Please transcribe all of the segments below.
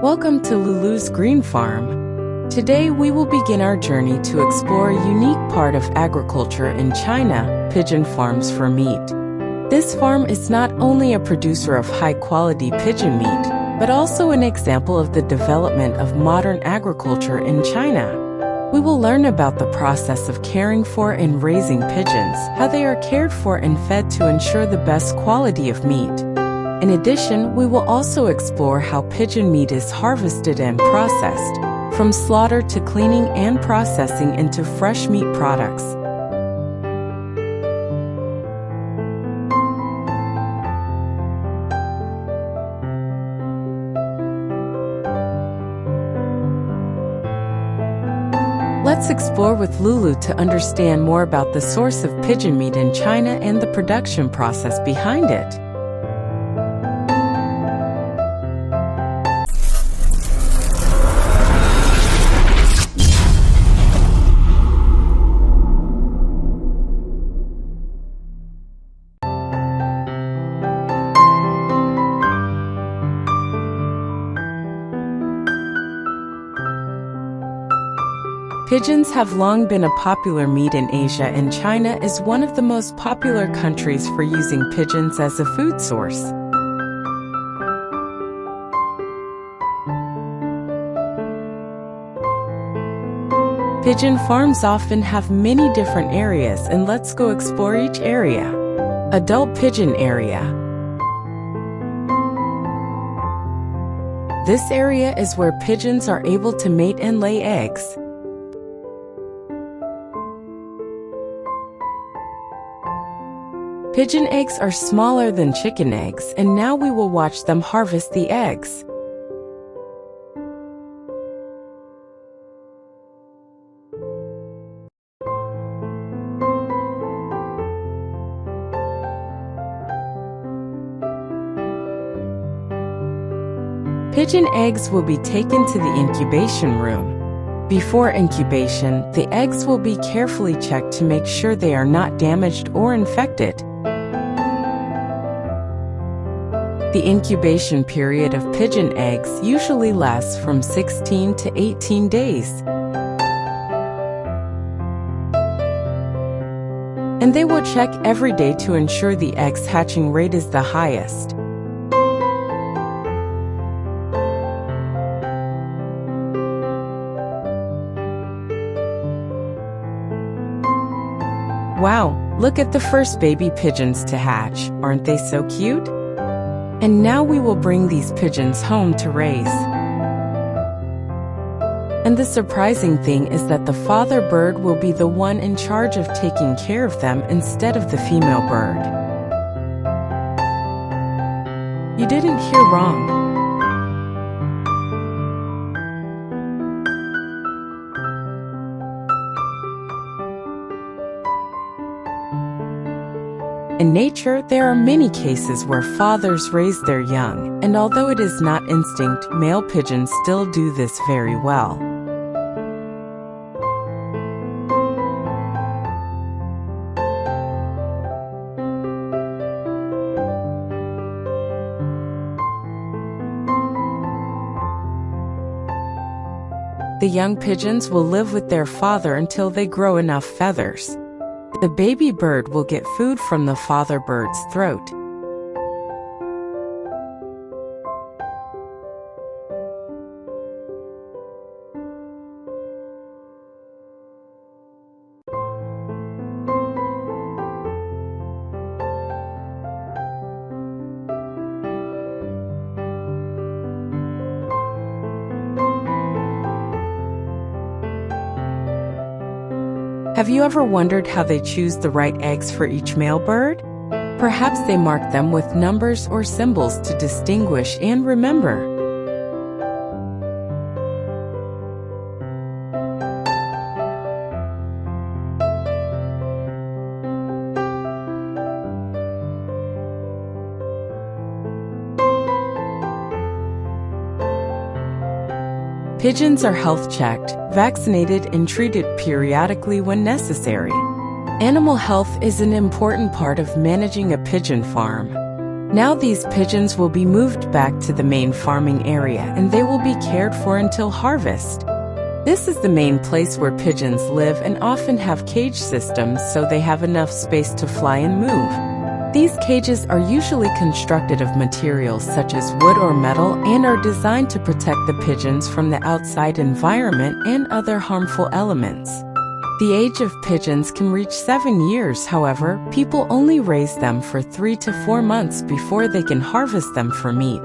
Welcome to LooLoo's Green Farm. Today we will begin our journey to explore a unique part of agriculture in China, pigeon farms for meat. This farm is not only a producer of high-quality pigeon meat, but also an example of the development of modern agriculture in China. We will learn about the process of caring for and raising pigeons, how they are cared for and fed to ensure the best quality of meat. In addition, we will also explore how pigeon meat is harvested and processed, from slaughter to cleaning and processing into fresh meat products. Let's explore with LooLoo to understand more about the source of pigeon meat in China and the production process behind it. Pigeons have long been a popular meat in Asia, and China is one of the most popular countries for using pigeons as a food source. Pigeon farms often have many different areas, and let's go explore each area. Adult pigeon area. This area is where pigeons are able to mate and lay eggs. Pigeon eggs are smaller than chicken eggs, and now we will watch them harvest the eggs. Pigeon eggs will be taken to the incubation room. Before incubation, the eggs will be carefully checked to make sure they are not damaged or infected. The incubation period of pigeon eggs usually lasts from 16 to 18 days. And they will check every day to ensure the eggs hatching rate is the highest. Wow, look at the first baby pigeons to hatch. Aren't they so cute? And now we will bring these pigeons home to raise. And the surprising thing is that the father bird will be the one in charge of taking care of them instead of the female bird. You didn't hear wrong. In nature, there are many cases where fathers raise their young, and although it is not instinct, male pigeons still do this very well. The young pigeons will live with their father until they grow enough feathers. The baby bird will get food from the father bird's throat. Have you ever wondered how they choose the right eggs for each male bird? Perhaps they mark them with numbers or symbols to distinguish and remember. Pigeons are health-checked, vaccinated, and treated periodically when necessary. Animal health is an important part of managing a pigeon farm. Now these pigeons will be moved back to the main farming area and they will be cared for until harvest. This is the main place where pigeons live and often have cage systems so they have enough space to fly and move. These cages are usually constructed of materials such as wood or metal and are designed to protect the pigeons from the outside environment and other harmful elements. The age of pigeons can reach 7 years, however, people only raise them for 3 to 4 months before they can harvest them for meat.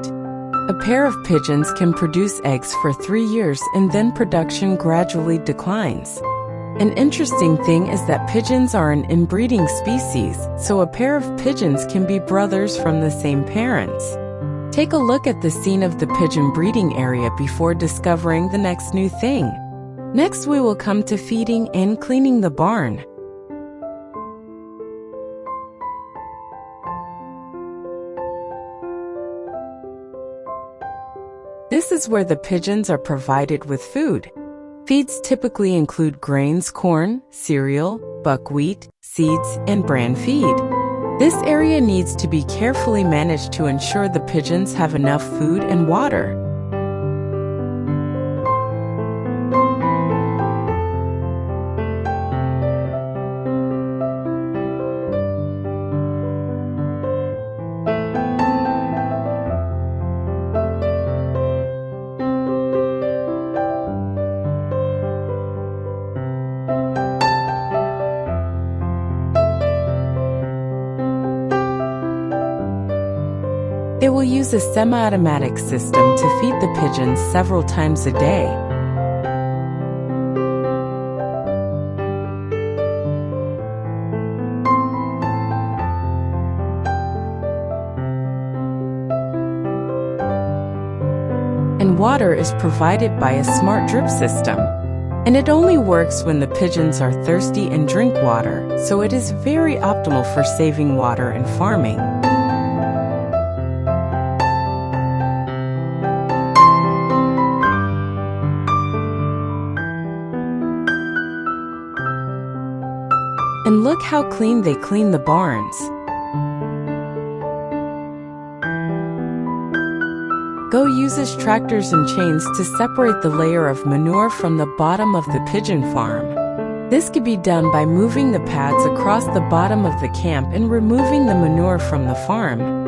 A pair of pigeons can produce eggs for 3 years and then production gradually declines. An interesting thing is that pigeons are an inbreeding species, so a pair of pigeons can be brothers from the same parents. Take a look at the scene of the pigeon breeding area before discovering the next new thing. Next, we will come to feeding and cleaning the barn. This is where the pigeons are provided with food. Feeds typically include grains, corn, cereal, buckwheat, seeds, and bran feed. This area needs to be carefully managed to ensure the pigeons have enough food and water. They will use a semi-automatic system to feed the pigeons several times a day. And water is provided by a smart drip system. And it only works when the pigeons are thirsty and drink water, so it is very optimal for saving water and farming. And look how clean they clean the barns. Go uses tractors and chains to separate the layer of manure from the bottom of the pigeon farm. This can be done by moving the pads across the bottom of the camp and removing the manure from the farm.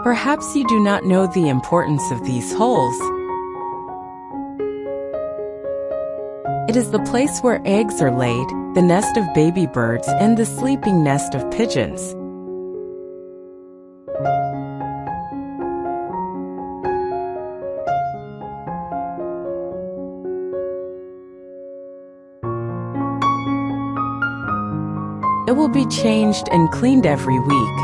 Perhaps you do not know the importance of these holes. It is the place where eggs are laid, the nest of baby birds, and the sleeping nest of pigeons. It will be changed and cleaned every week.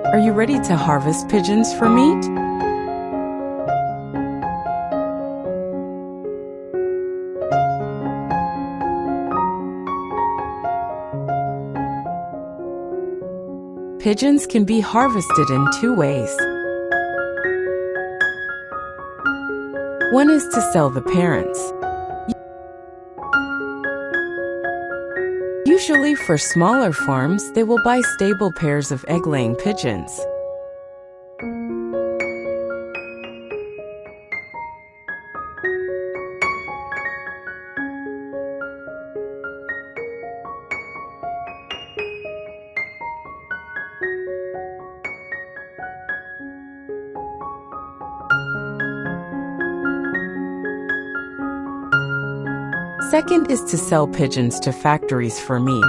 Are you ready to harvest pigeons for meat? Pigeons can be harvested in 2 ways. One is to sell the parents. Usually for smaller farms, they will buy stable pairs of egg-laying pigeons. second is to sell pigeons to factories for meat.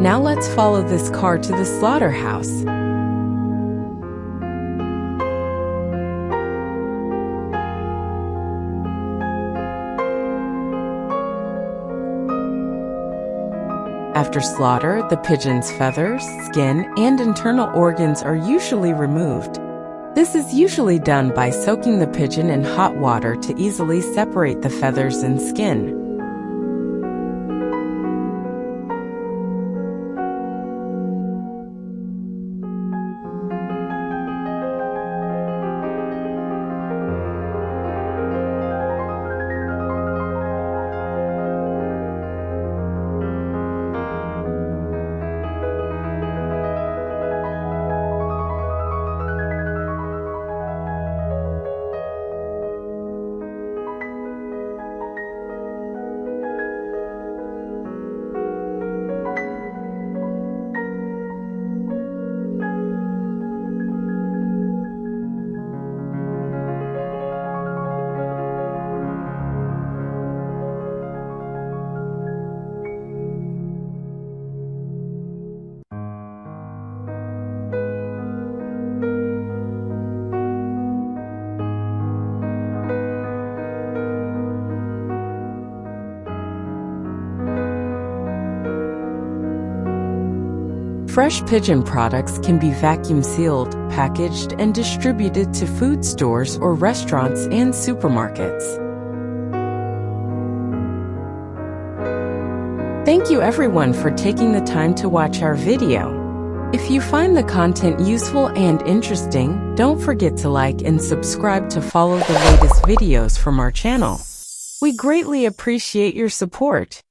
Now let's follow this car to the slaughterhouse. After slaughter, the pigeon's feathers, skin, and internal organs are usually removed. This is usually done by soaking the pigeon in hot water to easily separate the feathers and skin. Fresh pigeon products can be vacuum sealed, packaged, and distributed to food stores or restaurants and supermarkets. Thank you everyone for taking the time to watch our video. If you find the content useful and interesting, don't forget to like and subscribe to follow the latest videos from our channel. We greatly appreciate your support.